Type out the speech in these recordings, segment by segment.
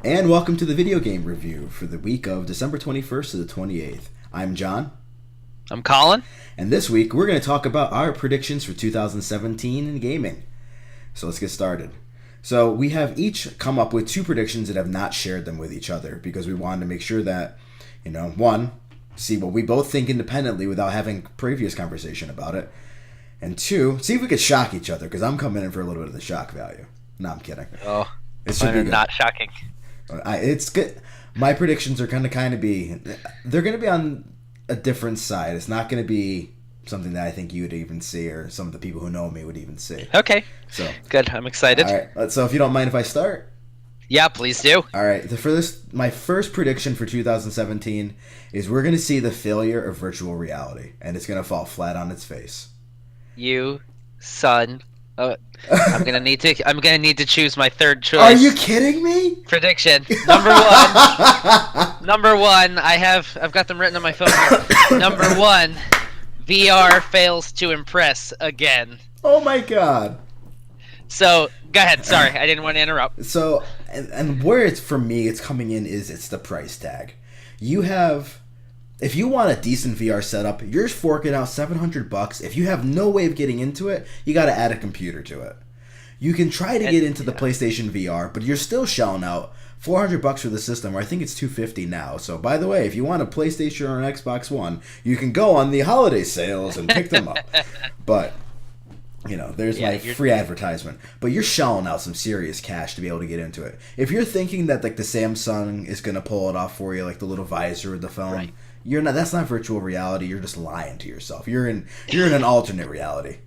And welcome to the video game review for the week of December 21st to the 28th. I'm John, I'm Colin. and this week we're going to talk about our predictions for 2017 in gaming. So let's get started. So we have each come up with two predictions and have not shared them with each other because we wanted to make sure that, one, see what we both think independently without having previous conversation about it, and two, see if we could shock each other because I'm coming in for a little bit of the shock value. No, I'm kidding. Oh, It should mine be are good. not shocking. It's good. My predictions are going to they're going to be on a different side. It's not going to be something that I think you would even see or some of the people who know me would even see. Okay, So, good. I'm excited. all right. So if you don't mind if I start. Yeah, please do. All right. My first prediction for 2017 is we're going to see the failure of virtual reality, and it's going to fall flat on its face. You, son. I'm gonna need to choose my third choice. Are you kidding me? Prediction number one. Number one. I've got them written on my phone here. Number one. VR fails to impress again. Oh my god. So go ahead. Sorry, I didn't want to interrupt. So, and where it's for me, it's coming in is it's the price tag. If you want a decent VR setup, you're forking out $700. If you have no way of getting into it, you got to add a computer to it. You can try to get into the PlayStation VR, but you're still shelling out $400 for the system, or I think it's $250 now. So, by the way, if you want a PlayStation or an Xbox One, you can go on the holiday sales and pick them up. But there's my free advertisement. But you're shelling out some serious cash to be able to get into it. If you're thinking that like the Samsung is gonna pull it off for you, like the little visor with the phone, Right. you're not. That's not virtual reality. You're just lying to yourself. You're in an alternate reality.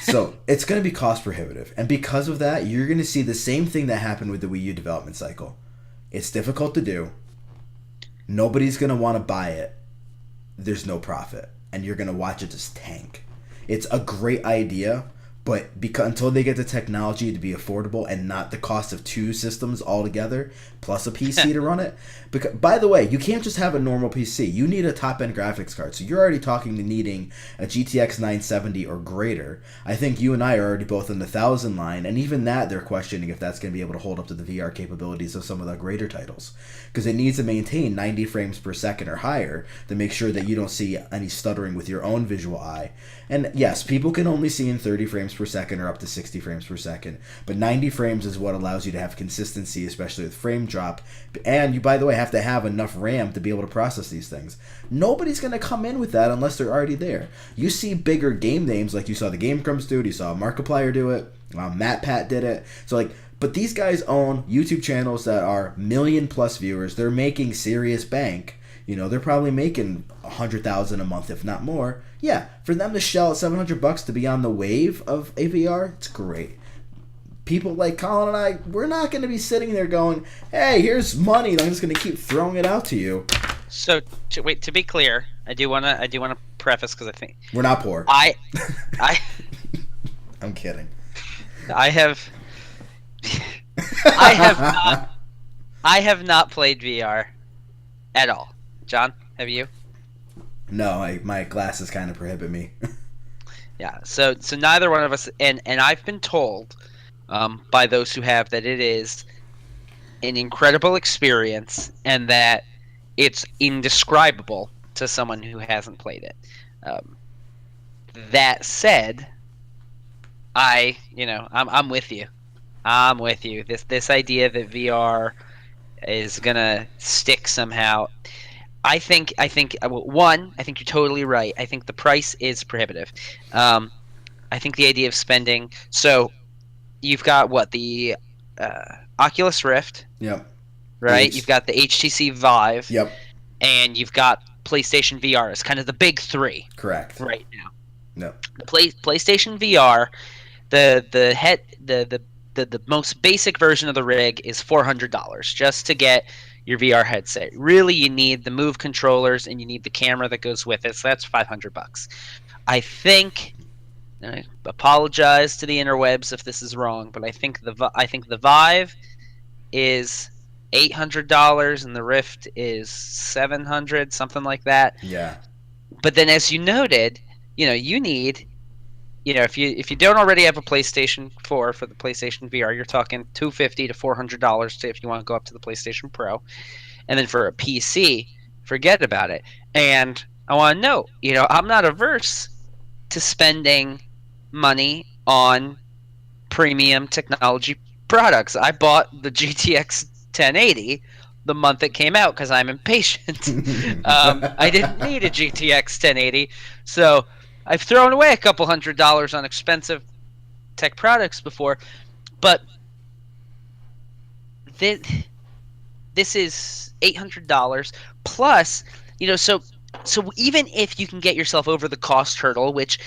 So it's gonna be cost prohibitive, and because of that, you're gonna see the same thing that happened with the Wii U development cycle. It's difficult to do. Nobody's gonna want to buy it. There's no profit, and you're gonna watch it just tank. It's a great idea, but until they get the technology to be affordable and not the cost of two systems altogether plus a PC to run it. Because, by the way, you can't just have a normal PC. You need a top-end graphics card. So you're already talking to needing a GTX 970 or greater. I think you and I are already both in the 1,000 line, and even that they're questioning if that's going to be able to hold up to the VR capabilities of some of the greater titles. Because it needs to maintain 90 frames per second or higher to make sure that you don't see any stuttering with your own visual eye. And yes, people can only see in 30 frames per second or up to 60 frames per second, but 90 frames is what allows you to have consistency, especially with frame drop. And you, by the way, have to have enough RAM to be able to process these things. Nobody's going to come in with that unless they're already there. You see bigger game names, like you saw the Game Grumps do it, you saw Markiplier do it, MatPat did it. But these guys own YouTube channels that are million-plus viewers. They're making serious bank. They're probably making $100,000 a month, if not more. Yeah, for them to shell out $700 to be on the wave of AVR, it's great. People like Colin and I, we're not going to be sitting there going, "Hey, here's money. I'm just going to keep throwing it out to you." So to be clear, I do wanna preface because I think We're not poor. I I'm kidding. I have I have not played VR at all. John, have you? No, my glasses kind of prohibit me. Yeah. So neither one of us, and I've been told by those who have that it is an incredible experience and that it's indescribable to someone who hasn't played it. That said, I'm with you. I'm with you. This idea that VR is gonna stick somehow. I think one. I think you're totally right. I think the price is prohibitive. I think the idea of spending. So you've got the Oculus Rift. Yep. Right. You've got the HTC Vive. Yep. And you've got PlayStation VR as kind of the big three. Correct. Right now. No. The PlayStation VR, the most basic version of the rig is $400 just to get your VR headset. Really, you need the Move controllers and you need the camera that goes with it. So that's $500. I think, and I apologize to the interwebs if this is wrong, but I think the Vive is $800 and the Rift is $700, something like that. Yeah. But then, as you noted, you need if you don't already have a PlayStation 4 for the PlayStation VR, you're talking $250 to $400 if you want to go up to the PlayStation Pro. And then for a PC, forget about it. And I want to note, I'm not averse to spending money on premium technology products. I bought the GTX 1080 the month it came out because I'm impatient. I didn't need a GTX 1080, so I've thrown away a couple $100 on expensive tech products before, but this, this is $800 plus. So even if you can get yourself over the cost hurdle, which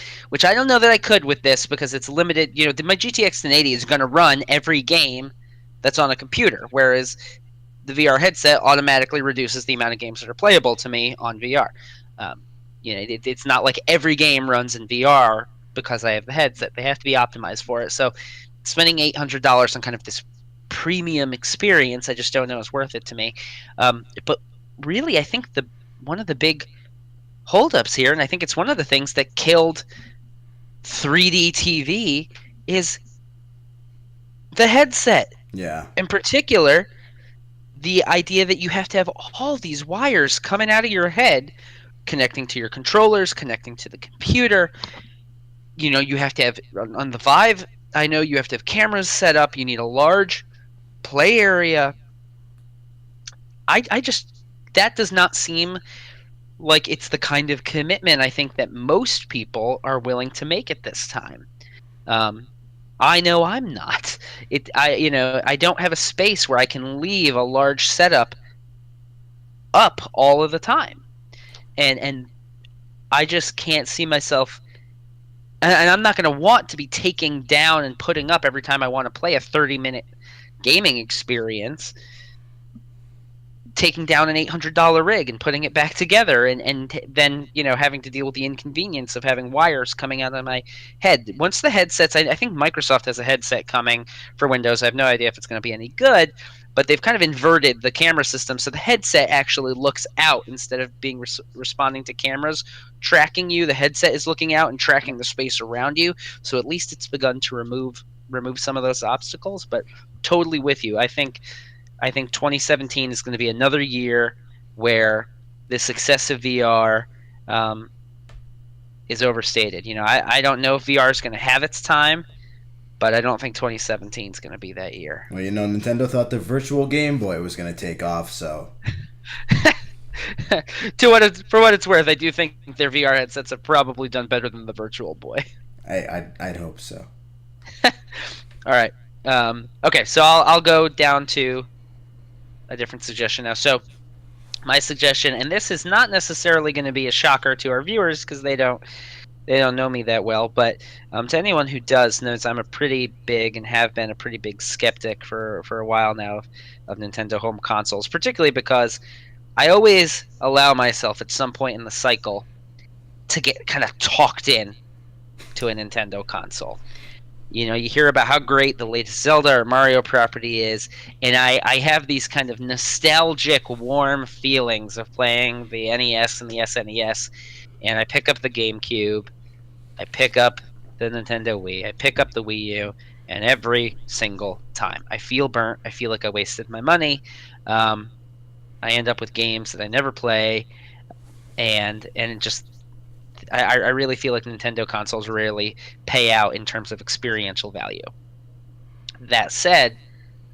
I don't know that I could with this because it's limited. My GTX 1080 is going to run every game that's on a computer, whereas the VR headset automatically reduces the amount of games that are playable to me on VR. It's not like every game runs in VR because I have the headset. They have to be optimized for it. So spending $800 on kind of this premium experience, I just don't know is worth it to me. But really, I think one of the big holdups here, and I think it's one of the things that killed 3D TV, is the headset. Yeah. In particular, the idea that you have to have all these wires coming out of your head, connecting to your controllers, connecting to the computer. You have to have, on the Vive, I know you have to have cameras set up. You need a large play area. I just, that does not seem like it's the kind of commitment I think that most people are willing to make at this time. I know I'm not. I don't have a space where I can leave a large setup up all of the time, and I just can't see myself. And I'm not going to want to be taking down and putting up every time I want to play a 30-minute gaming experience, taking down an $800 rig and putting it back together, and then having to deal with the inconvenience of having wires coming out of my head. Once the headsets, I think Microsoft has a headset coming for Windows. I have no idea if it's going to be any good, but they've kind of inverted the camera system, so the headset actually looks out instead of being responding to cameras tracking you. The headset is looking out and tracking the space around you, so at least it's begun to remove some of those obstacles. But totally with you. I think 2017 is going to be another year where the success of VR is overstated. I don't know if VR is going to have its time, but I don't think 2017 is going to be that year. Well, Nintendo thought the Virtual Game Boy was going to take off, so. For what it's worth, I do think their VR headsets have probably done better than the Virtual Boy. I'd hope so. All right. Okay, so I'll go down to a different suggestion now. So my suggestion, and this is not necessarily going to be a shocker to our viewers because they don't know me that well, but to anyone who does knows I'm a pretty big and have been a pretty big skeptic for a while now of Nintendo home consoles, particularly because I always allow myself at some point in the cycle to get kind of talked in to a Nintendo console. You hear about how great the latest Zelda or Mario property is, and I have these kind of nostalgic, warm feelings of playing the NES and the SNES, and I pick up the GameCube, I pick up the Nintendo Wii, I pick up the Wii U, and every single time I feel burnt, I feel like I wasted my money. I end up with games that I never play, and just I really feel like Nintendo consoles rarely pay out in terms of experiential value. That said,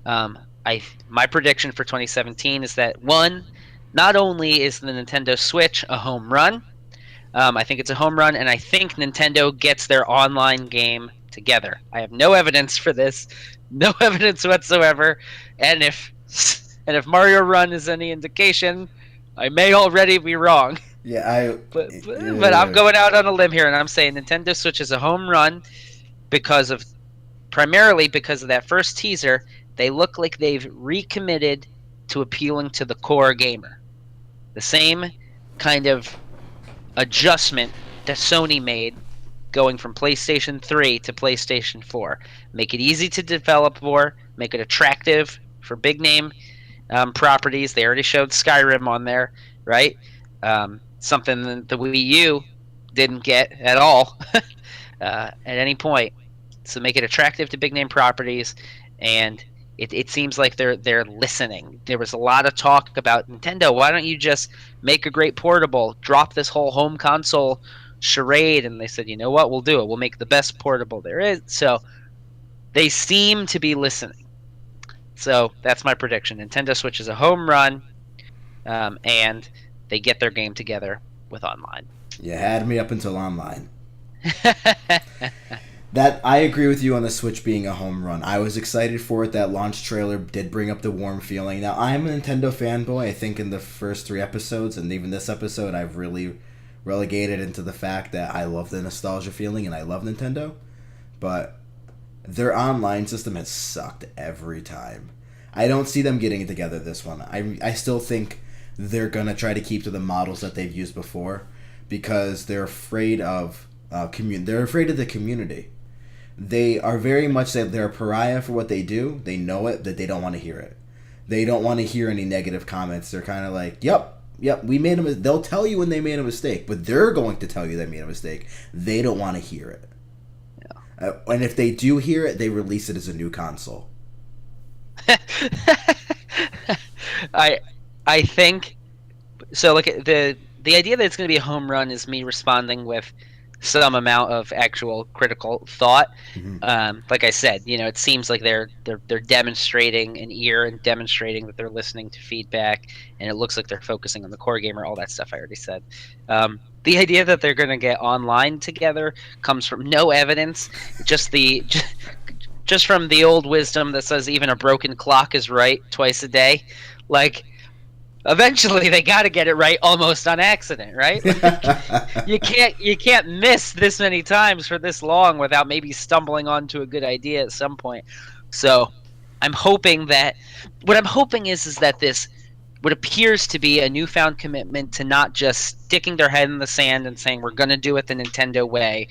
my prediction for 2017 is that, one, not only is the Nintendo Switch a home run, I think it's a home run, and I think Nintendo gets their online game together. I have no evidence for this, no evidence whatsoever, and if Mario Run is any indication, I may already be wrong. Yeah, but I'm going out on a limb here, and I'm saying Nintendo Switch is a home run primarily because of that first teaser. They look like they've recommitted to appealing to the core gamer. The same kind of adjustment that Sony made going from PlayStation 3 to PlayStation 4. Make it easy to develop for, make it attractive for big name properties. They already showed Skyrim on there, right? Something that the Wii U didn't get at all. at any point. So make it attractive to big name properties, and it seems like they're listening. There was a lot of talk about Nintendo. Why don't you just make a great portable? Drop this whole home console charade, and they said, you know what? We'll do it. We'll make the best portable there is. So they seem to be listening. So that's my prediction. Nintendo Switch is a home run, and they get their game together with online. You had me up until online. That I agree with you on the Switch being a home run. I was excited for it. That launch trailer did bring up the warm feeling. Now I'm a Nintendo fanboy. I think in the first 3 episodes and even this episode, I've really relegated into the fact that I love the nostalgia feeling and I love Nintendo. But their online system has sucked every time. I don't see them getting it together this one. I still think they're gonna try to keep to the models that they've used before because they're afraid of they're afraid of the community. They are very much that they're a pariah for what they do. They know it, that they don't want to hear it. They don't want to hear any negative comments. They're kind of like, yep, we made a mistake. They'll tell you when they made a mistake, but they're going to tell you they made a mistake. They don't want to hear it. Yeah. And if they do hear it, they release it as a new console. I think so. Like the idea that it's going to be a home run is me responding with some amount of actual critical thought. Mm-hmm. Like I said, it seems like they're demonstrating an ear and demonstrating that they're listening to feedback, and it looks like they're focusing on the core gamer. All that stuff I already said. The idea that they're going to get online together comes from no evidence, just from the old wisdom that says even a broken clock is right twice a day. Like, eventually they got to get it right almost on accident, right? Like, you can't miss this many times for this long without maybe stumbling onto a good idea at some point. So I'm hoping that is that this what appears to be a newfound commitment to not just sticking their head in the sand and saying we're going to do it the Nintendo way.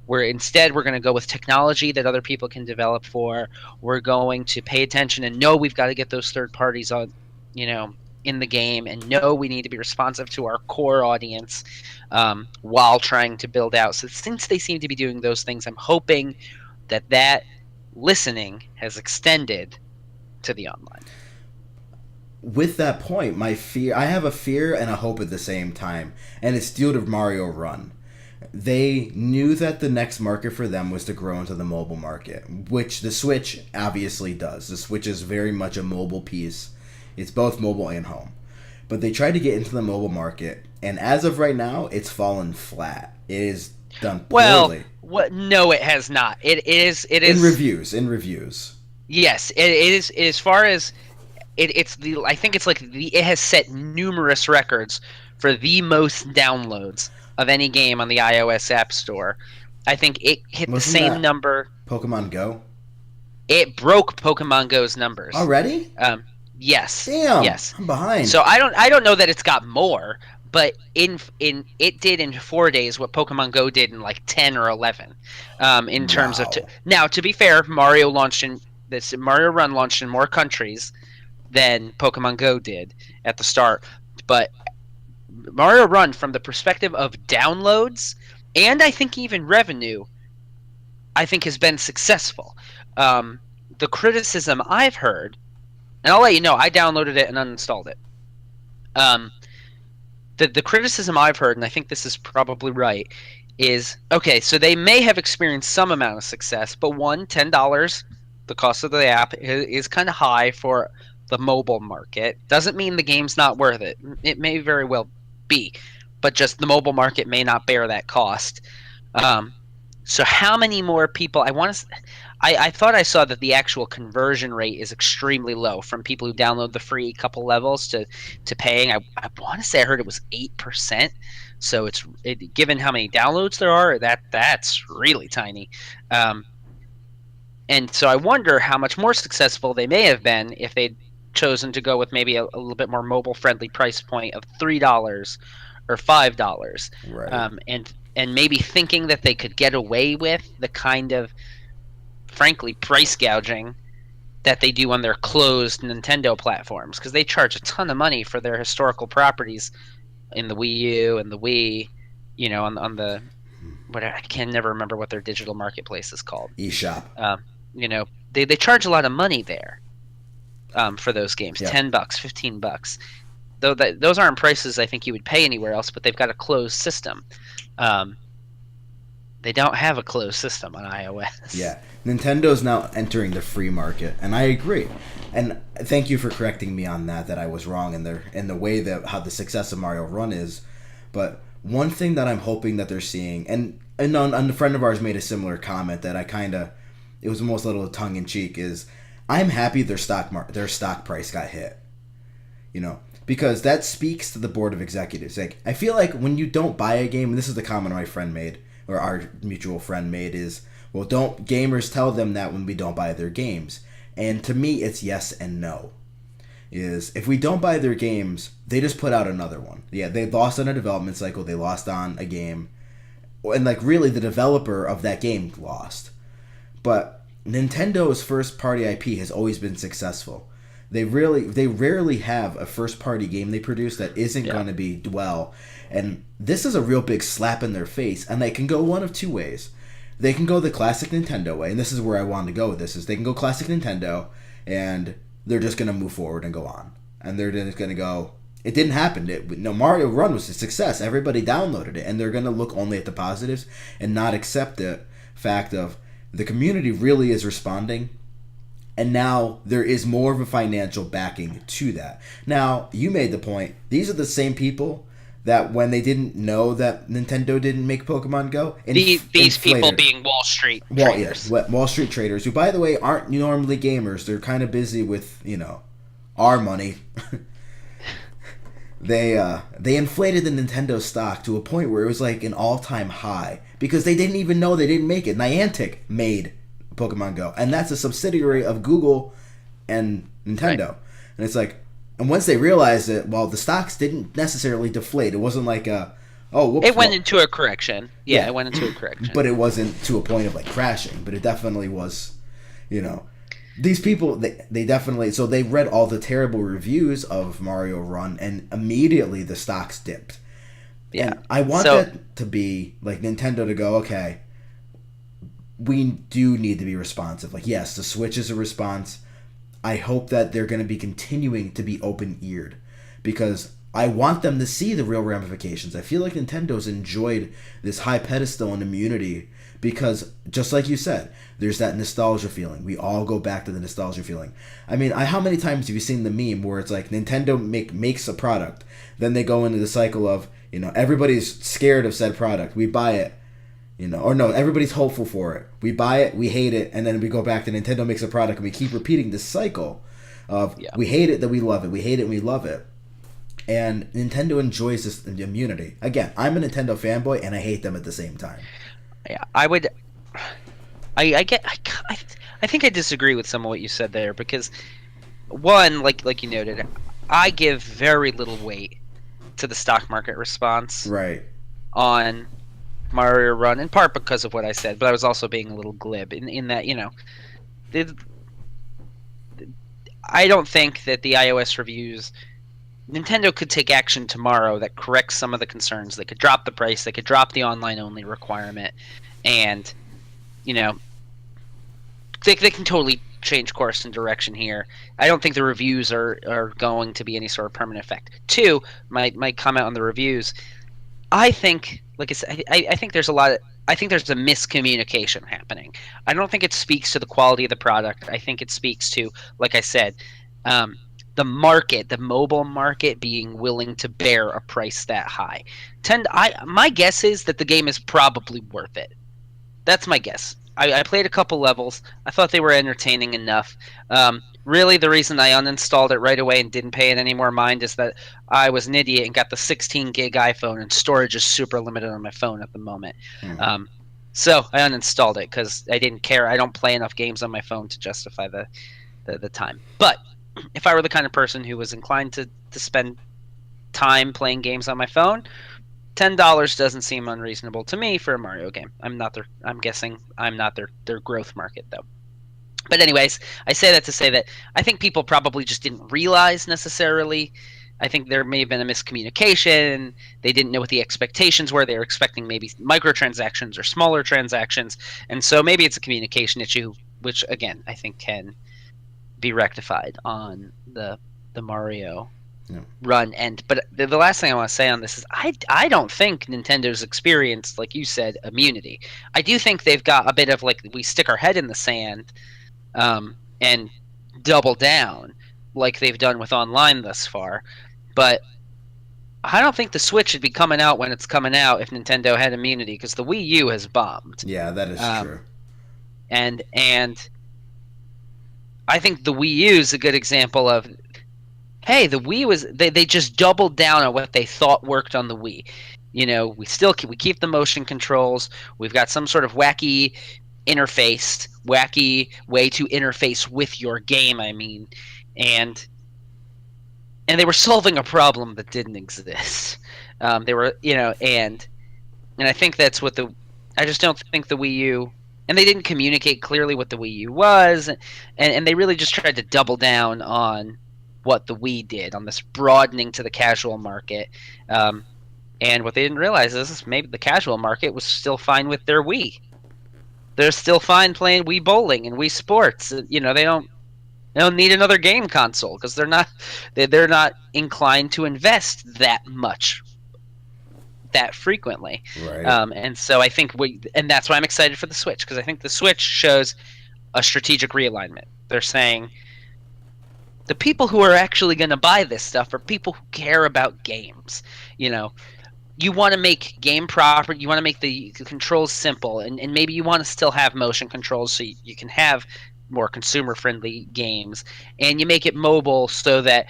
Instead we're going to go with technology that other people can develop for. We're going to pay attention and know we've got to get those third parties on, in the game, and know we need to be responsive to our core audience while trying to build out. So since they seem to be doing those things, I'm hoping that listening has extended to the online. With that point, I have a fear and a hope at the same time, and it's due to Mario Run. They knew that the next market for them was to grow into the mobile market, which the Switch obviously does. The Switch is very much a mobile piece. It's both mobile and home. But they tried to get into the mobile market, and as of right now, it's fallen flat. It is done poorly. Well, no, it has not. It is. In reviews. Yes, it is. As far as it's the, I think it's like it has set numerous records for the most downloads of any game on the iOS App Store. I think it hit the same number. Pokemon Go? It broke Pokemon Go's numbers. Already? Yes. Damn. Yes. I'm behind. So I don't know that it's got more, but it did in 4 days what Pokemon Go did in like 10 or 11. In terms of now, to be fair, Mario Run launched in more countries than Pokemon Go did at the start, but Mario Run, from the perspective of downloads and I think even revenue, I think has been successful. The criticism I've heard, and I'll let you know, I downloaded it and uninstalled it. The criticism I've heard, and I think this is probably right, is, okay, so they may have experienced some amount of success, but $10, the cost of the app, is kind of high for the mobile market. Doesn't mean the game's not worth it. It may very well be, but just the mobile market may not bear that cost. So how many more people? I thought I saw that the actual conversion rate is extremely low from people who download the free couple levels to paying. I want to say I heard it was 8%. So given how many downloads there are, that's really tiny. And so I wonder how much more successful they may have been if they'd chosen to go with maybe a little bit more mobile friendly price point of $3 or $5. Right. And maybe thinking that they could get away with the kind of, frankly, price gouging that they do on their closed Nintendo platforms, because they charge a ton of money for their historical properties in the Wii U and the Wii, on the what I can never remember what their digital marketplace is called. eShop. Um, they charge a lot of money there for those games, Yep. $10, $15. Though those aren't prices I think you would pay anywhere else, but they've got a closed system. Um, they don't have a closed system on iOS. Yeah, Nintendo's now entering the free market, and I agree. And thank you for correcting me on that. That I was wrong in the way that how the success of Mario Run is. But one thing that I'm hoping that they're seeing, and a friend of ours made a similar comment that I kind of, it was almost a little tongue in cheek, is I'm happy their stock price got hit. You know, because that speaks to the board of executives. Like, I feel like when you don't buy a game, and this is the comment my friend made, or our mutual friend made, is, well, don't gamers tell them that when we don't buy their games. And to me, it's yes and no. Is if we don't buy their games, they just put out another one. Yeah, they lost on a development cycle, they lost on a game, and like really the developer of that game lost. But Nintendo's first party IP has always been successful. They rarely have a first party game they produce that isn't going to be well. And this is a real big slap in their face, and they can go one of two ways. They can go the classic Nintendo way, and this is where I want to go with this, is they can go classic Nintendo, and they're just going to move forward and go on. And they're just going to go, it didn't happen. Mario Run was a success. Everybody downloaded it, and they're going to look only at the positives and not accept the fact of the community really is responding, and now there is more of a financial backing to that. Now, you made the point. These are the same people that when they didn't know that Nintendo didn't make Pokemon Go, these people being Wall Street traders. Wall Street traders, who, by the way, aren't normally gamers. They're kind of busy with, our money. They inflated the Nintendo stock to a point where it was like an all-time high because they didn't even know they didn't make it. Niantic made Pokemon Go, and that's a subsidiary of Google and Nintendo. Right. And it's like, and once they realized it, well, the stocks didn't necessarily deflate. It wasn't like it went into a correction. Yeah, it went into a correction. But it wasn't to a point of like crashing. But it definitely was, these people, they definitely, so they read all the terrible reviews of Mario Run, and immediately the stocks dipped. Yeah. And I want that to be like Nintendo to go, okay, we do need to be responsive. Like, yes, the Switch is a response. I hope that they're going to be continuing to be open-eared because I want them to see the real ramifications. I feel like Nintendo's enjoyed this high pedestal and immunity because, just like you said, there's that nostalgia feeling. We all go back to the nostalgia feeling. I mean, how many times have you seen the meme where it's like Nintendo makes a product, then they go into the cycle of, everybody's scared of said product. We buy it. Or no, everybody's hopeful for it. We buy it, we hate it, and then we go back to Nintendo makes a product, and we keep repeating this cycle of we hate it, then we love it, we hate it, and we love it. And Nintendo enjoys this immunity. Again, I'm a Nintendo fanboy, and I hate them at the same time. Yeah, I think I disagree with some of what you said there because, one, like you noted, I give very little weight to the stock market response. Right. On Mario Run, in part because of what I said, but I was also being a little glib in that, I don't think that the iOS reviews, Nintendo could take action tomorrow that corrects some of the concerns. They could drop the price, they could drop the online-only requirement, and, they can totally change course and direction here. I don't think the reviews are going to be any sort of permanent effect. Two, my comment on the reviews, I think, like I said, I think there's I think there's a miscommunication happening. I don't think it speaks to the quality of the product. I think it speaks to, like I said, the market, the mobile market being willing to bear a price that high. My guess is that the game is probably worth it. That's my guess. I played a couple levels. I thought they were entertaining enough. Really, the reason I uninstalled it right away and didn't pay it any more mind is that I was an idiot and got the 16 gig iPhone, and storage is super limited on my phone at the moment. Mm-hmm. So I uninstalled it because I didn't care. I don't play enough games on my phone to justify the time. But if I were the kind of person who was inclined to spend time playing games on my phone, $10 doesn't seem unreasonable to me for a Mario game. I'm guessing I'm not their growth market though. But anyways, I say that to say that I think people probably just didn't realize necessarily I think there may have been a miscommunication. They didn't know what the expectations were. They were expecting maybe microtransactions or smaller transactions, and so maybe it's a communication issue, which again I think can be rectified on the Mario Yeah. run. And but the last thing I want to say on this is I don't think Nintendo's experienced, like you said, immunity. I do think they've got a bit of like we stick our head in the sand, and double down like they've done with online thus far. But I don't think the Switch should be coming out when it's coming out if Nintendo had immunity, because the Wii U has bombed. Yeah, that is true. And I think the Wii U is a good example of, hey, the Wii was they just doubled down on what they thought worked on the Wii. You know, we keep the motion controls. We've got some sort of wacky way to interface with your game. I mean, and they were solving a problem that didn't exist. They were, and I think that's what I just don't think the Wii U, and they didn't communicate clearly what the Wii U was, and they really just tried to double down on what the Wii did, on this broadening to the casual market. And what they didn't realize is maybe the casual market was still fine with their Wii. They're still fine playing Wii Bowling and Wii Sports. They don't need another game console because they're not inclined to invest that much, that frequently. Right. And so I think and that's why I'm excited for the Switch, because I think the Switch shows a strategic realignment. They're saying the people who are actually going to buy this stuff are people who care about games. You want to make game proper. You want to make the controls simple, and maybe you want to still have motion controls so you can have more consumer-friendly games, and you make it mobile so that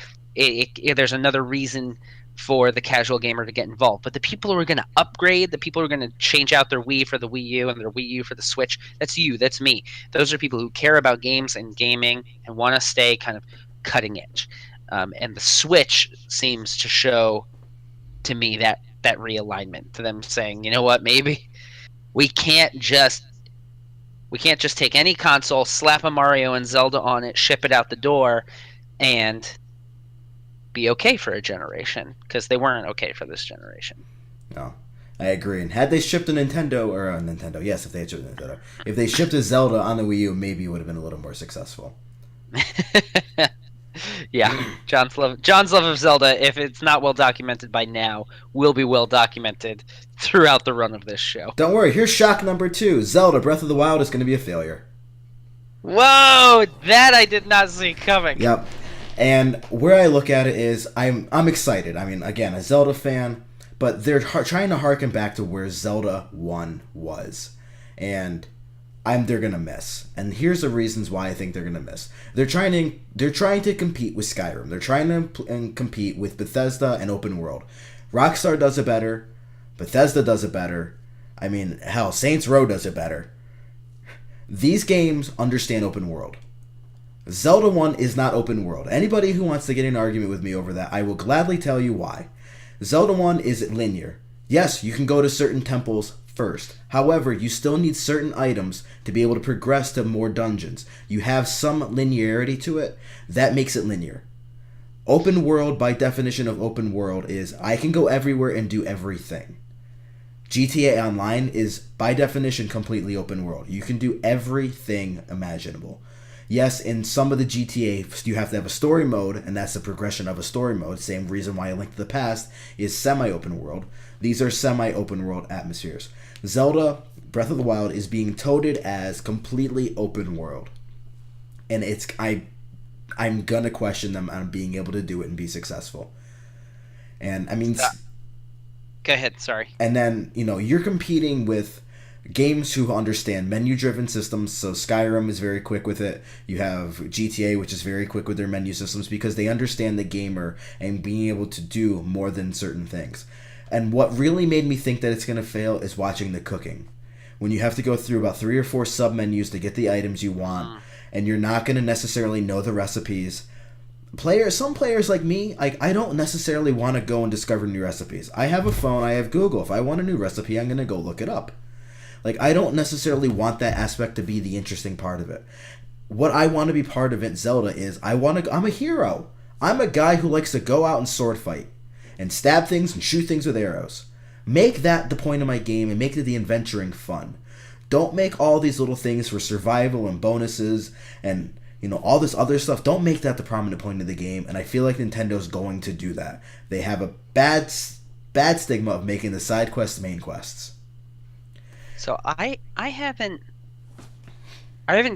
there's another reason for the casual gamer to get involved. But the people who are going to upgrade, the people who are going to change out their Wii for the Wii U and their Wii U for the Switch, that's you, that's me. Those are people who care about games and gaming and want to stay kind of cutting edge. And the Switch seems to show to me that realignment, to them saying, you know what, maybe we can't just take any console, slap a Mario and Zelda on it, ship it out the door, and be okay for a generation, because they weren't okay for this generation. No, I agree. And had they shipped a Nintendo, yes, if they had shipped a Nintendo, if they shipped a Zelda on the Wii U, maybe it would have been a little more successful. Yeah, John's love of Zelda, if it's not well documented by now, will be well documented throughout the run of this show. Don't worry, here's shock number 2. Zelda Breath of the Wild is going to be a failure. Whoa, that I did not see coming. Yep. And where I look at it is, I'm excited. I mean, again, a Zelda fan, but they're trying to harken back to where Zelda 1 was. And they're gonna miss, and here's the reasons why I think they're gonna miss. They're trying to compete with Skyrim. They're trying to compete with Bethesda and open world. Rockstar does it better. Bethesda does it better. I mean, hell, Saints Row does it better. These games understand open world. Zelda 1 is not open world. Anybody who wants to get in an argument with me over that, I will gladly tell you why. Zelda 1 is linear. Yes, you can go to certain temples first. However, you still need certain items to be able to progress to more dungeons. You have some linearity to it. That makes it linear. Open world, by definition of open world, is I can go everywhere and do everything. GTA Online is, by definition, completely open world. You can do everything imaginable. Yes, in some of the GTA, you have to have a story mode, and that's the progression of a story mode. Same reason why A Link to the Past is semi-open world. These are semi-open world atmospheres. Zelda Breath of the Wild is being touted as completely open world. And I'm going to question them on being able to do it and be successful. And, I mean... Go ahead, sorry. And then, you're competing with games who understand menu-driven systems, so Skyrim is very quick with it. You have GTA, which is very quick with their menu systems because they understand the gamer and being able to do more than certain things. And what really made me think that it's going to fail is watching the cooking. When you have to go through about 3 or 4 sub-menus to get the items you want, and you're not going to necessarily know the recipes. Some players like me, I don't necessarily want to go and discover new recipes. I have a phone, I have Google. If I want a new recipe, I'm going to go look it up. I don't necessarily want that aspect to be the interesting part of it. What I want to be part of it, Zelda, is I'm a hero. I'm a guy who likes to go out and sword fight and stab things and shoot things with arrows. Make that the point of my game and make it the adventuring fun. Don't make all these little things for survival and bonuses and all this other stuff. Don't make that the prominent point of the game, and I feel like Nintendo's going to do that. They have a bad stigma of making the side quests main quests. So I haven't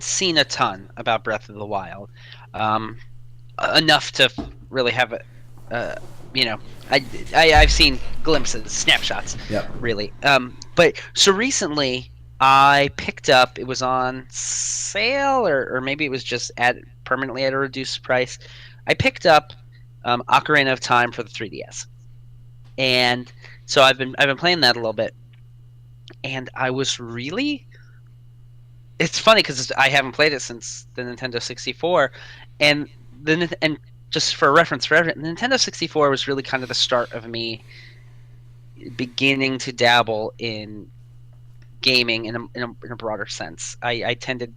seen a ton about Breath of the Wild, enough to really have a, I've seen glimpses, snapshots, Yep. really. But so recently I picked up, it was on sale, or maybe it was just permanently at a reduced price. I picked up Ocarina of Time for the 3DS, and so I've been playing that a little bit, and I was really. It's funny because I haven't played it since the Nintendo 64, and just for reference for everyone, the Nintendo 64 was really kind of the start of me beginning to dabble in gaming in a broader sense. I tended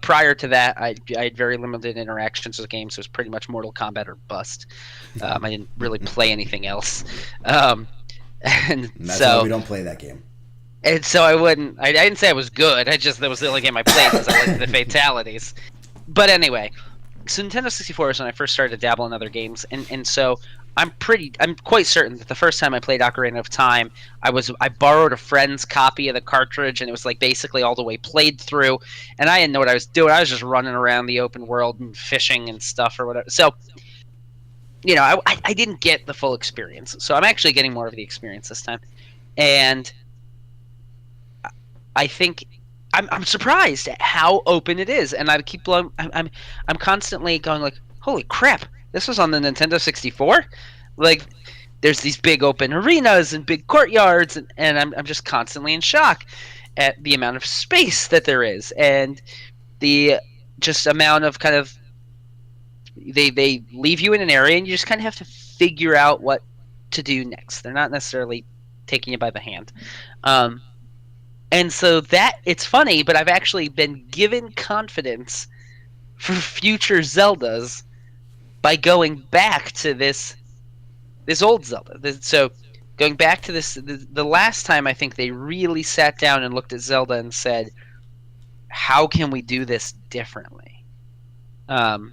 prior to that, I had very limited interactions with games. So it was pretty much Mortal Kombat or bust. I didn't really play anything else, and that's so why we don't play that game. And so I didn't say I was good. That was the only game I played because I liked the fatalities. But anyway, so Nintendo 64 is when I first started to dabble in other games, and so I'm quite certain that the first time I played Ocarina of Time, I borrowed a friend's copy of the cartridge, and it was like basically all the way played through, and I didn't know what I was doing. I was just running around the open world and fishing and stuff or whatever. So, I didn't get the full experience. So I'm actually getting more of the experience this time, and I think I'm surprised at how open it is, and I'm constantly going like, holy crap, this was on the Nintendo 64. Like, there's these big open arenas and big courtyards, and I'm just constantly in shock at the amount of space that there is, and the just amount of kind of they leave you in an area, and you just kind of have to figure out what to do next. They're not necessarily taking you by the hand. And so that it's funny, but I've actually been given confidence for future Zeldas by going back to this old Zelda. So going back to the last time I think they really sat down and looked at Zelda and said, how can we do this differently? Because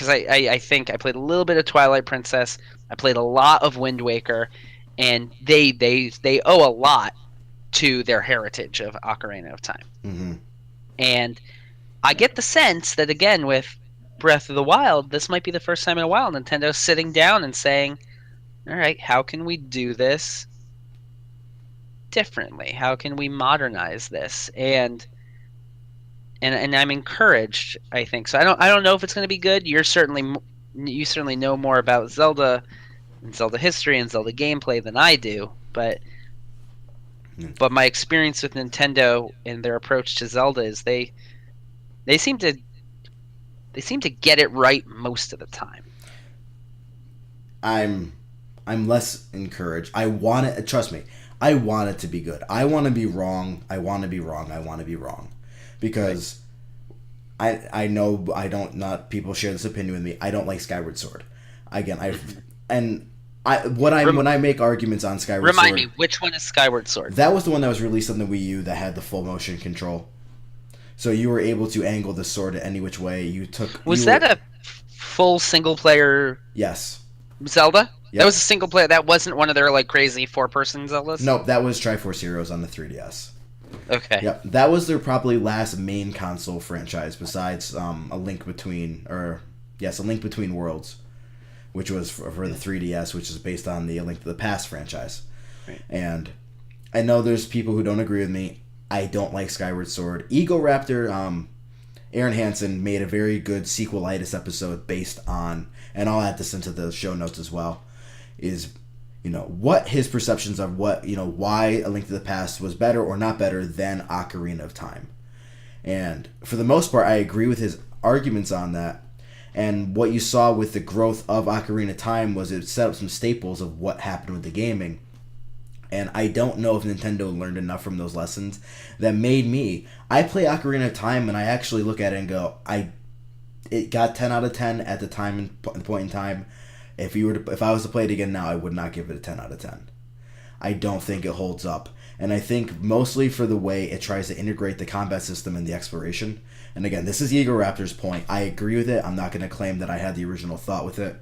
I think I played a little bit of Twilight Princess. I played a lot of Wind Waker. And they owe a lot to their heritage of Ocarina of Time. Mm-hmm. And I get the sense that, again, with Breath of the Wild, this might be the first time in a while Nintendo's sitting down and saying, all right, how can we do this differently? How can we modernize this? And I'm encouraged, I think. So I don't know if it's going to be good. You certainly know more about Zelda and Zelda history and Zelda gameplay than I do, but my experience with Nintendo and their approach to Zelda is they seem to get it right most of the time. I'm less encouraged. I want it. Trust me. I want it to be good. I want to be wrong. I want to be wrong. I want to be wrong, because I know not people share this opinion with me. I don't like Skyward Sword. Again, when I make arguments on Skyward Sword... Remind me, which one is Skyward Sword? That was the one that was released on the Wii U that had the full motion control. So you were able to angle the sword any which way. Was that a full single-player... Yes. Zelda? Yep. That was a single-player... That wasn't one of their, crazy four-person Zeldas? Nope, that was Triforce Heroes on the 3DS. Okay. Yep, that was their probably last main console franchise besides A Link Between Worlds, which was for the 3DS, which is based on the A Link to the Past franchise. Right. And I know there's people who don't agree with me. I don't like Skyward Sword. Ego Raptor, Aaron Hansen made a very good sequelitis episode based on, and I'll add this into the show notes as well, is what his perceptions of why A Link to the Past was better or not better than Ocarina of Time. And for the most part, I agree with his arguments on that. And what you saw with the growth of Ocarina of Time was it set up some staples of what happened with the gaming. And I don't know if Nintendo learned enough from those lessons that made me... I play Ocarina of Time and I actually look at it and go, it got 10 out of 10 at the time and point in time. If I was to play it again now, I would not give it a 10 out of 10. I don't think it holds up. And I think mostly for the way it tries to integrate the combat system and the exploration. And again, this is Eagle Raptor's point. I agree with it. I'm not going to claim that I had the original thought with it.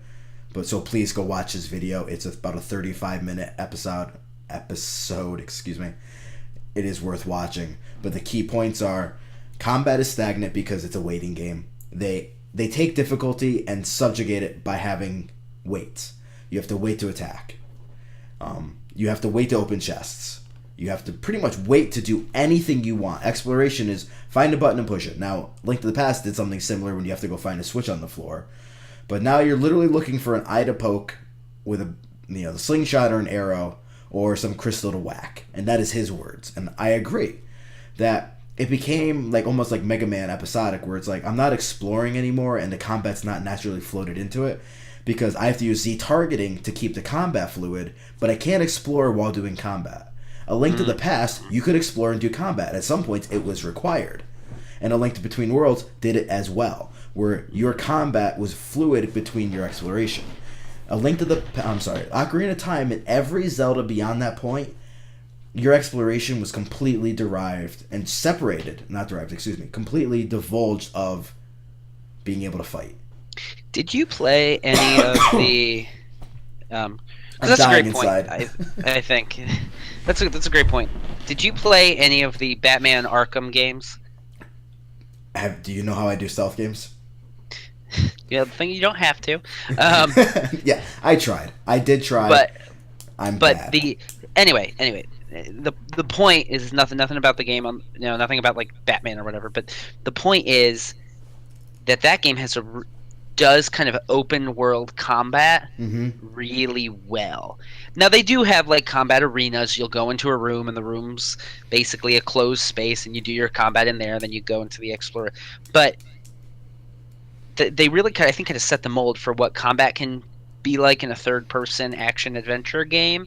But so please go watch this video. It's about a 35-minute episode, excuse me. It is worth watching. But the key points are combat is stagnant because it's a waiting game. They take difficulty and subjugate it by having weights. You have to wait to attack. You have to wait to open chests. You have to pretty much wait to do anything you want. Exploration is find a button and push it. Now, Link to the Past did something similar when you have to go find a switch on the floor. But now you're literally looking for an eye to poke with the slingshot or an arrow or some crystal to whack. And that is his words. And I agree that it became almost like Mega Man episodic, where it's like I'm not exploring anymore and the combat's not naturally floated into it because I have to use Z targeting to keep the combat fluid, but I can't explore while doing combat. A Link to the Past, you could explore and do combat. At some points, it was required. And A Link to Between Worlds did it as well, where your combat was fluid between your exploration. Ocarina of Time, in every Zelda beyond that point, your exploration was completely completely divulged of being able to fight. Did you play any of the? That's a great point. I think that's a great point. Did you play any of the Batman Arkham games? Do you know how I do stealth games? Yeah, the thing you don't have to. Yeah, I tried. I did try. But I'm bad. Anyway, the point is nothing about the game. Nothing about like Batman or whatever. But the point is that game does kind of open world combat really well. Now they do have like combat arenas. You'll go into a room and the room's basically a closed space and you do your combat in there and then you go into the explorer. But they really kind of set the mold for what combat can be like in a third person action adventure game.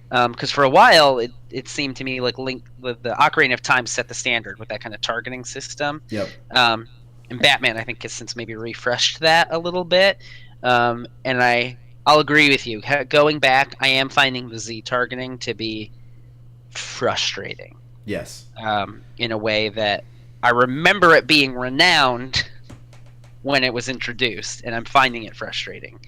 Because for a while it seemed to me like the Ocarina of Time set the standard with that kind of targeting system. Yep. And Batman, I think, has since maybe refreshed that a little bit. And I'll agree with you. Going back, I am finding the Z targeting to be frustrating. Yes. In a way that I remember it being renowned when it was introduced, and I'm finding it frustrating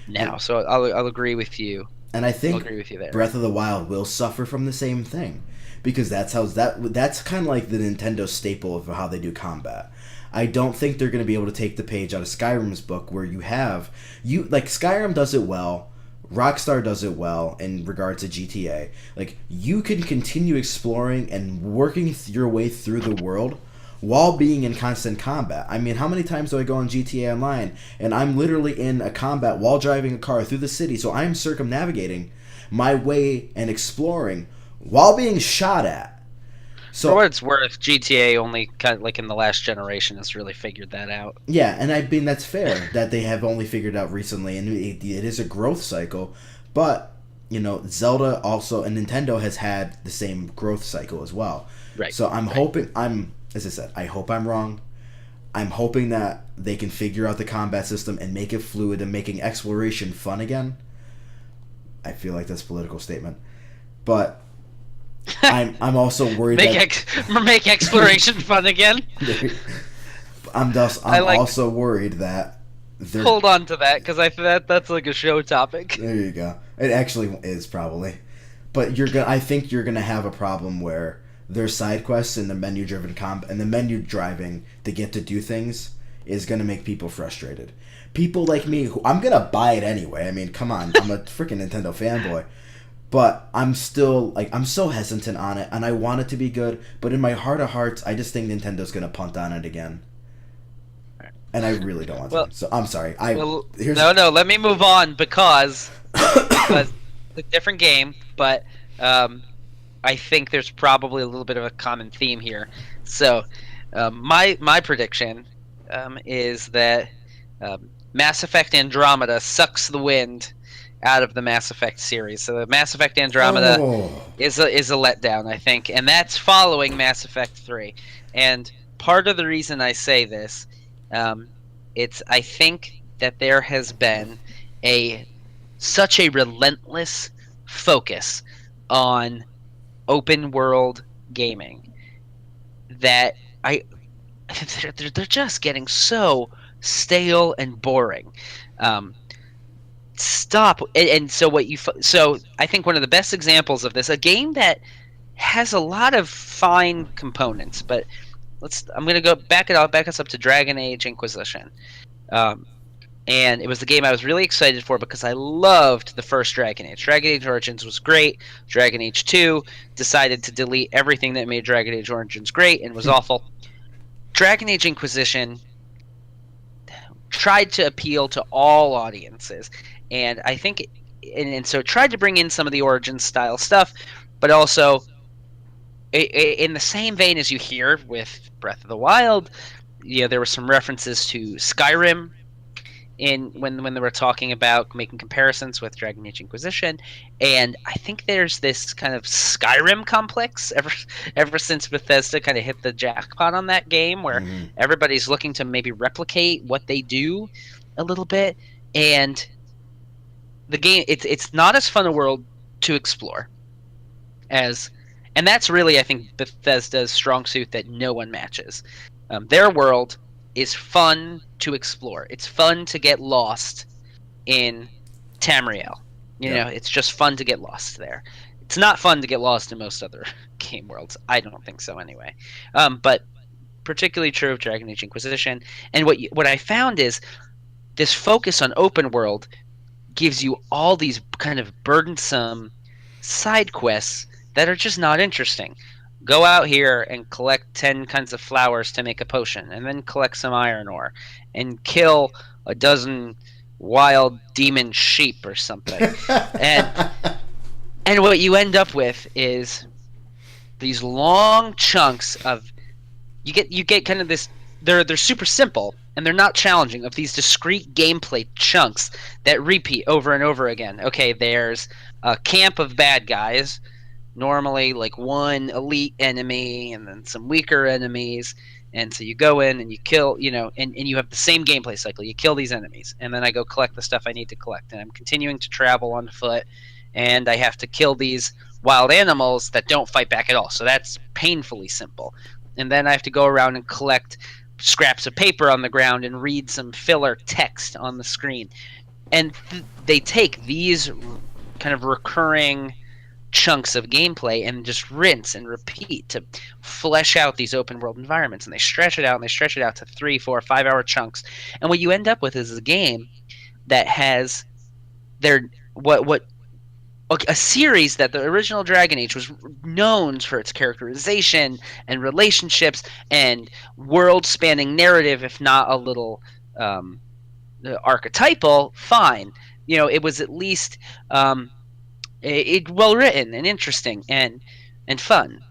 now. So I'll agree with you. And I think I'll agree with you there. Breath of the Wild will suffer from the same thing, because that's kind of like the Nintendo staple of how they do combat. I don't think they're going to be able to take the page out of Skyrim's book, where Skyrim does it well, Rockstar does it well in regards to GTA. Like, you can continue exploring and working your way through the world while being in constant combat. I mean, how many times do I go on GTA Online and I'm literally in a combat while driving a car through the city, so I'm circumnavigating my way and exploring while being shot at. So, for what it's worth, GTA only kind of like in the last generation has really figured that out. Yeah, and I mean that's fair that they have only figured out recently, and it is a growth cycle. But Zelda also and Nintendo has had the same growth cycle as well. Right. So I'm hoping as I said, I hope I'm wrong. I'm hoping that they can figure out the combat system and make it fluid and making exploration fun again. I feel like that's a political statement, but I'm also worried make exploration fun again. I'm also worried that hold on to that, because that's like a show topic. There you go. It actually is probably, but I think you're gonna have a problem where there's side quests and the menu driven and the menu driving to get to do things is gonna make people frustrated. People like me, who I'm gonna buy it anyway. I mean, come on, I'm a freaking Nintendo fanboy. But I'm still, I'm so hesitant on it, and I want it to be good, but in my heart of hearts, I just think Nintendo's going to punt on it again. And I really don't want to. So, I'm sorry. Let me move on, because it's a different game, but I think there's probably a little bit of a common theme here. So, my prediction is that Mass Effect Andromeda sucks the wind out of the Mass Effect series. So the Mass Effect Andromeda is a letdown, I think, and that's following Mass Effect 3. And part of the reason I say this It's I think that there has been a such a relentless focus on open world gaming that I they're just getting so stale and boring. Um, Stop and so what you so I think one of the best examples of this, a game that has a lot of fine components, but I'm gonna go back it I'll back us up to Dragon Age Inquisition. Um, and it was the game I was really excited for because I loved the first Dragon Age. Dragon Age Origins was great. Dragon Age 2 decided to delete everything that made Dragon Age Origins great and was awful. Dragon Age Inquisition tried to appeal to all audiences, and I think and so it tried to bring in some of the Origins style stuff, but also in the same vein as you hear with Breath of the Wild, there were some references to Skyrim in when they were talking about making comparisons with Dragon Age Inquisition, and I think there's this kind of Skyrim complex ever since Bethesda kind of hit the jackpot on that game, where Hmm. everybody's looking to maybe replicate what they do a little bit, and the game it's not as fun a world to explore as, and that's really I think Bethesda's strong suit that no one matches. Their world is fun to explore. It's fun to get lost in Tamriel. Yeah. It's just fun to get lost there. It's not fun to get lost in most other game worlds. I don't think so anyway. But particularly true of Dragon Age Inquisition. And what I found is this focus on open world gives you all these kind of burdensome side quests that are just not interesting. Go out here and collect 10 kinds of flowers to make a potion, and then collect some iron ore, and kill a dozen wild demon sheep or something. And and what you end up with is these long chunks of you get kind of this, they're super simple and they're not challenging, of these discrete gameplay chunks that repeat over and over again. Okay, there's a camp of bad guys, normally like one elite enemy and then some weaker enemies, and so you go in and you kill, and you have the same gameplay cycle. You kill these enemies, and then I go collect the stuff I need to collect, and I'm continuing to travel on foot, and I have to kill these wild animals that don't fight back at all, so that's painfully simple. And then I have to go around and collect scraps of paper on the ground and read some filler text on the screen. And they take these kind of recurring chunks of gameplay and just rinse and repeat to flesh out these open world environments, and they stretch it out and they stretch it out to 3, 4, 5 hour chunks. And what you end up with is a game that has their what a series that the original Dragon Age was known for its characterization and relationships and world-spanning narrative, if not a little archetypal. Fine, it was at least well written and interesting and fun.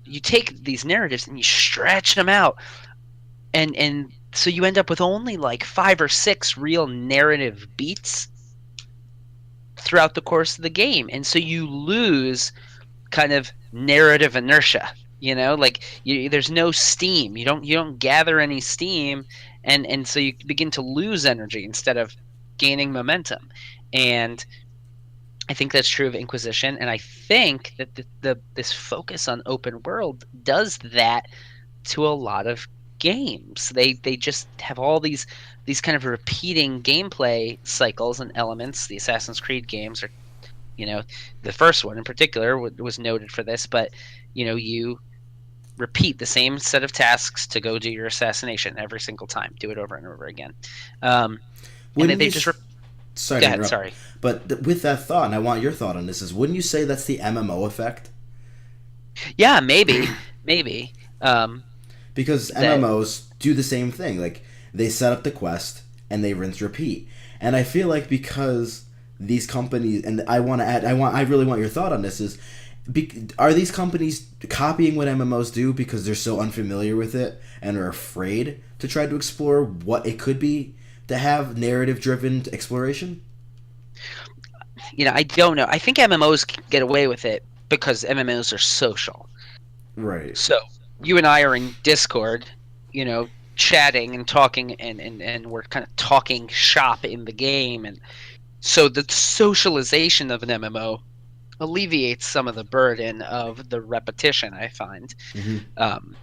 You take these narratives and you stretch them out, and so you end up with only like 5 or 6 real narrative beats throughout the course of the game, and so you lose kind of narrative inertia. There's no steam. You don't gather any steam, and so you begin to lose energy instead of gaining momentum. And I think that's true of Inquisition, and I think that this focus on open world does that to a lot of games. They just have all these kind of repeating gameplay cycles and elements. The Assassin's Creed games are, the first one in particular was noted for this, but you repeat the same set of tasks to go do your assassination every single time. Do it over and over again. And Wouldn't they you? just Sorry go to ahead. interrupt. Sorry. But with that thought, and I want your thought on this, is wouldn't you say that's the MMO effect? Yeah, maybe. Because That MMOs do the same thing. Like, they set up the quest and they rinse repeat. And I feel like because these companies, and I really want your thought on this, are these companies copying what MMOs do because they're so unfamiliar with it and are afraid to try to explore what it could be to have narrative driven exploration? I don't know. I think MMOs can get away with it because MMOs are social. Right. So you and I are in Discord, chatting and talking, and we're kind of talking shop in the game. And so the socialization of an MMO alleviates some of the burden of the repetition, I find. Hmm. Um,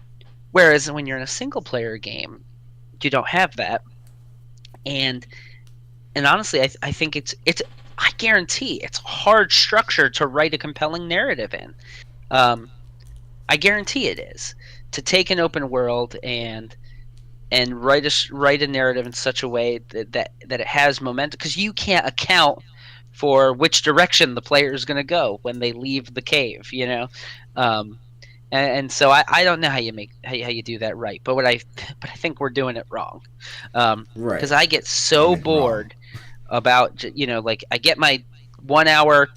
Whereas when you're in a single player game, you don't have that. And honestly, I think it's I guarantee it's hard structure to write a compelling narrative in. Um, I guarantee it is to take an open world and write a narrative in such a way that it has momentum, because you can't account for which direction the player is going to go when they leave the cave, um, and so I don't know how you make how you do that right, but I think we're doing it wrong, Right. because I get I so mean, wrong. bored about, like, I get my 1 hour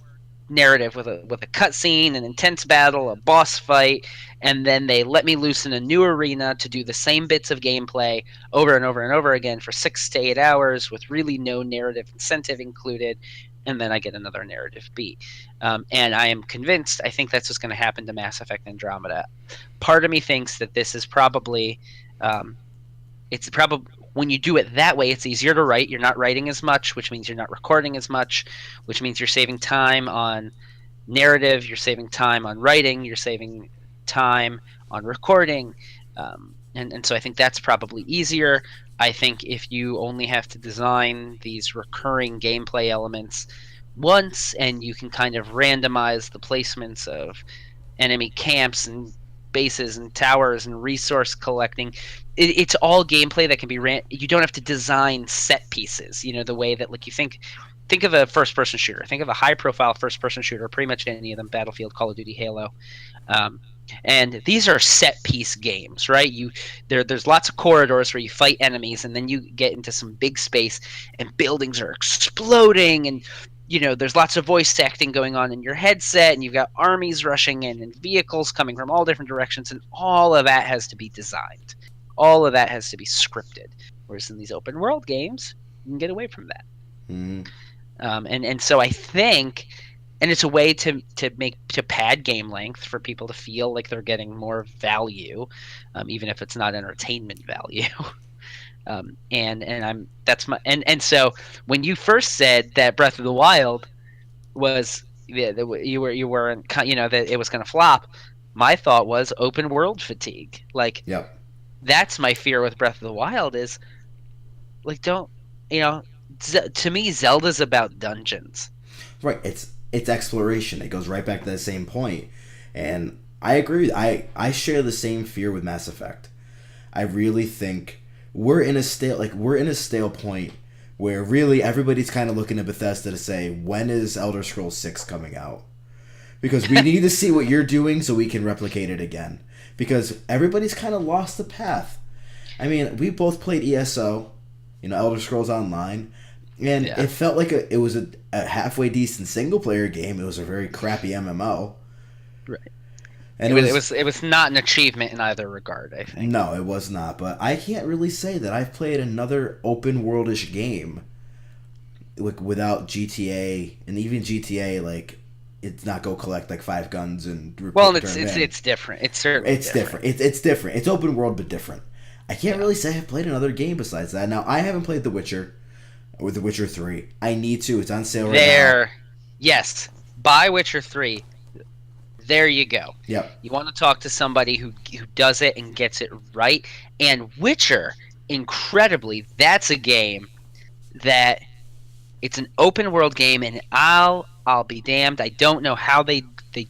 narrative with a cutscene, an intense battle, a boss fight, and then they let me loose in a new arena to do the same bits of gameplay over and over and over again for 6 to 8 hours with really no narrative incentive included, and then I get another narrative beat. And I am convinced, I think that's what's going to happen to Mass Effect Andromeda. Part of me thinks that this is probably um, it's probably, when you do it that way, it's easier to write. You're not writing as much, which means you're not recording as much, which means you're saving time on narrative, you're saving time on writing, you're saving time on recording. And so I think that's probably easier. I think if you only have to design these recurring gameplay elements once, and you can kind of randomize the placements of enemy camps and bases and towers and resource collecting, it's all gameplay that can be ran. You don't have to design set pieces, the way that, like, you think of a first person shooter, think of a high profile first person shooter, pretty much any of them, Battlefield, Call of Duty, Halo. um, and these are set piece games, right? There's lots of corridors where you fight enemies, and then you get into some big space and buildings are exploding, and there's lots of voice acting going on in your headset, and you've got armies rushing in and vehicles coming from all different directions, and all of that has to be designed, all of that has to be scripted. Whereas in these open world games, you can get away from that. Hmm. And so I think, and it's a way to pad game length for people to feel like they're getting more value, even if it's not entertainment value. And I'm that's my and so when you first said that Breath of the Wild was, yeah, you weren't, that it was going to flop, my thought was open world fatigue. Like, Yep. that's my fear with Breath of the Wild, is like, don't, you know to me Zelda's about dungeons. Right. It's exploration. It goes right back to that same point. And I agree. I share the same fear with Mass Effect. I really think we're in a stale point where really everybody's kind of looking at Bethesda to say, when is Elder Scrolls 6 coming out? Because we need to see what you're doing so we can replicate it again. Because everybody's kind of lost the path. I mean, we both played ESO, Elder Scrolls Online, and Yeah. it felt like it was a halfway decent single player game. It was a very crappy MMO, Right. and It was it was it was not an achievement in either regard, I think. no, it was not. But I can't really say that I've played another open worldish game without GTA, and even GTA, like, it's not go collect like 5 guns and Well, and return them in. it's different. It's certainly It's different. different. It's different. It's open world but different. I can't Yeah. really say I've played another game besides that. Now I haven't played The Witcher or The Witcher 3. I need to. It's on sale right now. There, yes. Buy Witcher 3. There you go. Yep. You want to talk to somebody who does it and gets it right. And Witcher, incredibly, that's a game that, it's an open world game, and I'll be damned. I don't know how they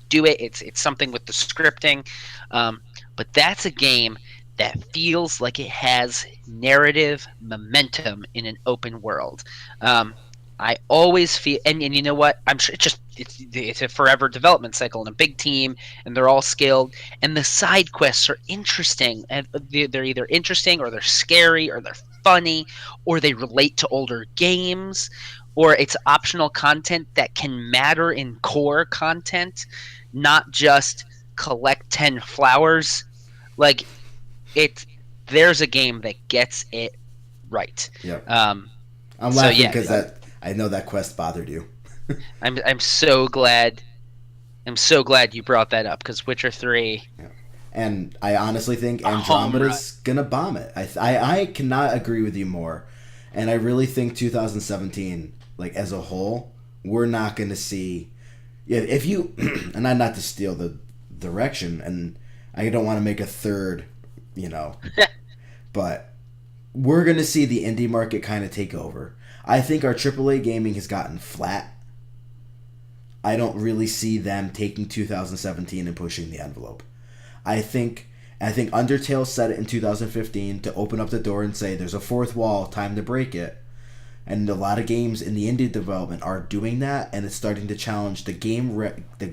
do it. It's something with the scripting, um, but that's a game that feels like it has narrative momentum in an open world. Um, I always feel, and you know what? I'm sure it's a forever development cycle and a big team, and they're all skilled, and the side quests are interesting, and they're either interesting or they're scary or they're funny or they relate to older games, or it's optional content that can matter in core content, not just collect 10 flowers. Like, it there's a game that gets it right. Yep. Um, I'm so laughing yeah, because that I know that quest bothered you. I'm so glad you brought that up, because Witcher 3, Yeah. And I honestly think A home run. Andromeda's gonna bomb it. I cannot agree with you more. And I really think 2017, like as a whole, we're not gonna see. If you and I'm not to steal the direction, and I don't want to make a third, you know, but we're gonna see the indie market kind of take over. I think our AAA gaming has gotten flat. I don't really see them taking 2017 and pushing the envelope. I think Undertale said it in 2015 to open up the door and say there's a fourth wall, time to break it. And a lot of games in the indie development are doing that, and it's starting to challenge the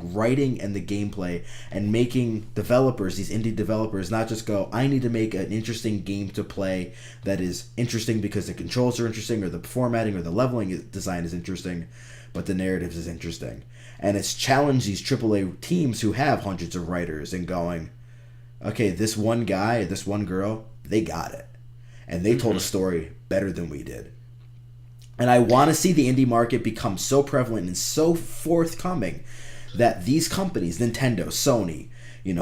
writing and the gameplay, and making developers, these indie developers, not just go, I need to make an interesting game to play that is interesting because the controls are interesting, or the formatting or the leveling design is interesting, but the narrative is interesting. And it's challenged these AAA teams who have hundreds of writers and going, okay, this one guy, this one girl, they got it. And they told a story better than we did. And I want to see the indie market become so prevalent and so forthcoming that these companies, Nintendo, Sony,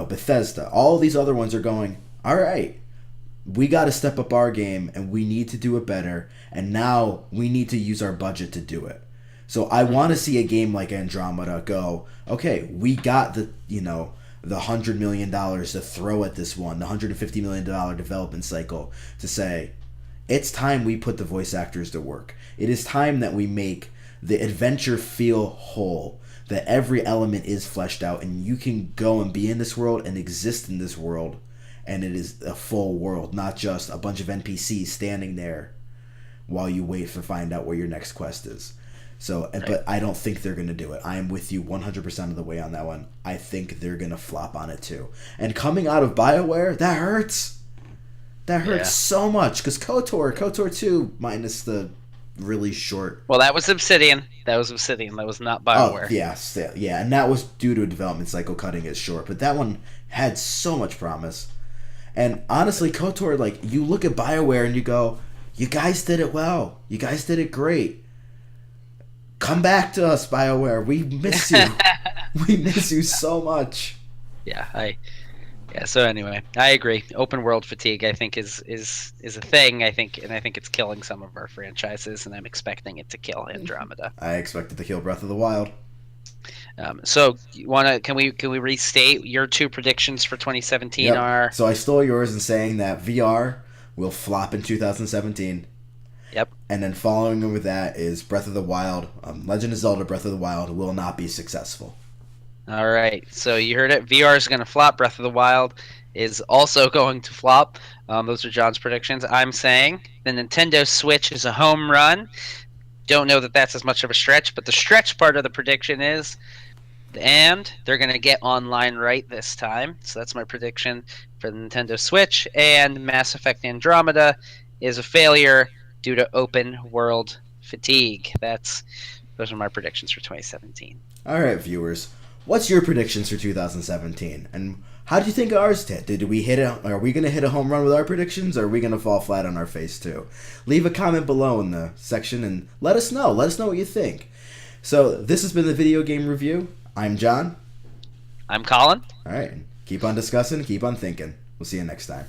Bethesda, all these other ones are going, all right, we got to step up our game and we need to do it better. And now we need to use our budget to do it. So I want to see a game like Andromeda go, okay, we got the $100 million to throw at this one, the $150 million development cycle to say, it's time we put the voice actors to work. It is time that we make the adventure feel whole, that every element is fleshed out, and you can go and be in this world and exist in this world, and it is a full world, not just a bunch of NPCs standing there while you wait to find out where your next quest is. So, but I don't think they're going to do it. I am with you 100% of the way on that one. I think they're going to flop on it too. And coming out of BioWare, that hurts. That hurts so much, because KOTOR 2, minus the really short... Well, that was Obsidian. That was not BioWare. Oh, yeah, and that was due to a development cycle cutting it short. But that one had so much promise. And honestly, KOTOR, like, you look at BioWare and you go, you guys did it well. You guys did it great. Come back to us, BioWare. We miss you. We miss you so much. So anyway, I agree. Open world fatigue, I think, is a thing. I think it's killing some of our franchises, and I'm expecting it to kill Andromeda. I expect it to kill Breath of the Wild. So can we restate your two predictions for 2017 are? So I stole yours in saying that VR will flop in 2017. Yep. And then following with that is Breath of the Wild. Legend of Zelda Breath of the Wild will not be successful. All right. So you heard it. VR is going to flop. Breath of the Wild is also going to flop. Those are John's predictions. I'm saying the Nintendo Switch is a home run. Don't know that that's as much of a stretch, but the stretch part of the prediction is, and they're going to get online right this time. So that's my prediction for the Nintendo Switch. And Mass Effect Andromeda is a failure due to open world fatigue. Those are my predictions for 2017. All right, viewers. What's your predictions for 2017? And how do you think ours did? Did we hit it? Are we going to hit a home run with our predictions, or are we going to fall flat on our face too? Leave a comment below in the section and let us know. Let us know what you think. So this has been the Video Game Review. I'm John. I'm Colin. All right. Keep on discussing. Keep on thinking. We'll see you next time.